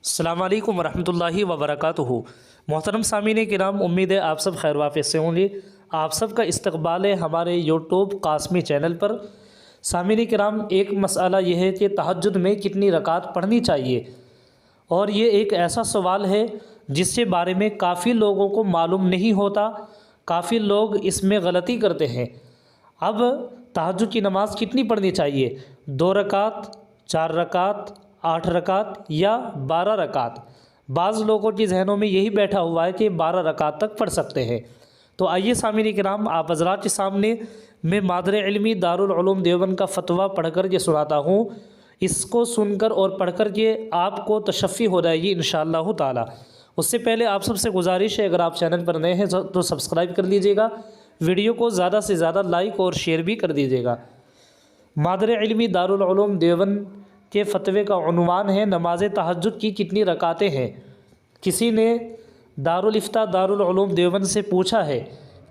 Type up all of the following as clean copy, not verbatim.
السلام علیکم ورحمۃ اللہ وبرکاتہ۔ محترم سامعین کرام، امید ہے آپ سب خیر وافیت سے ہوں گے۔ آپ سب کا استقبال ہے ہمارے یوٹیوب قاسمی چینل پر۔ سامعین کرام، ایک مسئلہ یہ ہے کہ تہجد میں کتنی رکعت پڑھنی چاہیے، اور یہ ایک ایسا سوال ہے جس کے بارے میں کافی لوگوں کو معلوم نہیں ہوتا، کافی لوگ اس میں غلطی کرتے ہیں۔ اب تہجد کی نماز کتنی پڑھنی چاہیے؟ 2 رکعت، 4 رکعت، 8 رکعت یا 12 رکعت؟ بعض لوگوں کے ذہنوں میں یہی بیٹھا ہوا ہے کہ 12 رکعت تک پڑھ سکتے ہیں۔ تو آئیے سامعین کرام، آپ حضرات کے سامنے میں مادر علمی دارالعلوم دیوبند کا فتویٰ پڑھ کر کے سناتا ہوں۔ اس کو سن کر اور پڑھ کر کے آپ کو تشفی ہو جائے گی انشاءاللہ تعالی۔ اس سے پہلے آپ سب سے گزارش ہے، اگر آپ چینل پر نئے ہیں تو سبسکرائب کر لیجئے گا، ویڈیو کو زیادہ سے زیادہ لائک اور شیئر بھی کر دیجئے گا۔ مادر علمی دارالعلوم دیوبند کے فتوے کا عنوان ہے نماز تہجد کی کتنی رکعتیں ہیں۔ کسی نے دارالافتاء دارالعلوم دیوبند سے پوچھا ہے،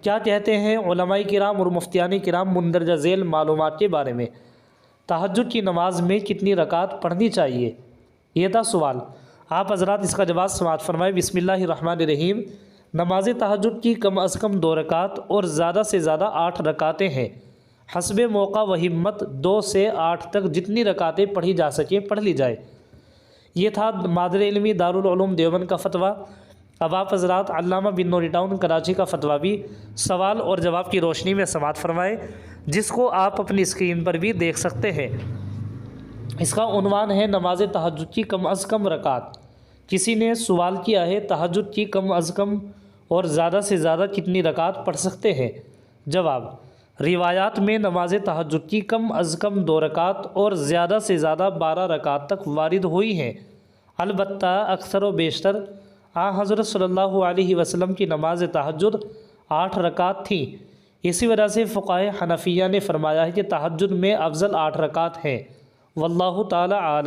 کیا کہتے ہیں علماء کرام اور مفتیان کرام مندرجہ ذیل معلومات کے بارے میں؟ تہجد کی نماز میں کتنی رکعت پڑھنی چاہیے؟ یہ تھا سوال۔ آپ حضرات اس کا جواب سماعت فرمائے۔ بسم اللہ الرحمن الرحیم۔ نماز تہجد کی کم از کم 2 رکعت اور زیادہ سے زیادہ 8 رکعتیں ہیں۔ حسب موقع و ہمت 2 سے 8 تک جتنی رکعتیں پڑھی جا سکیں پڑھ لی جائے۔ یہ تھا مادر علمی دارالعلوم دیوبند کا فتویٰ۔ اب آپ حضرات علامہ بن نوری ٹاؤن کراچی کا فتویٰ بھی سوال اور جواب کی روشنی میں سماعت فرمائے، جس کو آپ اپنی اسکرین پر بھی دیکھ سکتے ہیں۔ اس کا عنوان ہے نماز تہجد کی کم از کم رکعت۔ کسی نے سوال کیا ہے تہجد کی کم از کم اور زیادہ سے زیادہ کتنی رکعت پڑھ سکتے ہیں؟ جواب: روایات میں نماز تہجد کی کم از کم 2 رکعت اور زیادہ سے زیادہ 12 رکعت تک وارد ہوئی ہیں۔ البتہ اکثر و بیشتر حضرت صلی اللہ علیہ وسلم کی نماز تہجد 8 رکعت تھی۔ اسی وجہ سے فقہائے حنفیہ نے فرمایا ہے کہ تہجد میں افضل 8 رکعت ہیں۔ واللہ تعالی عالم۔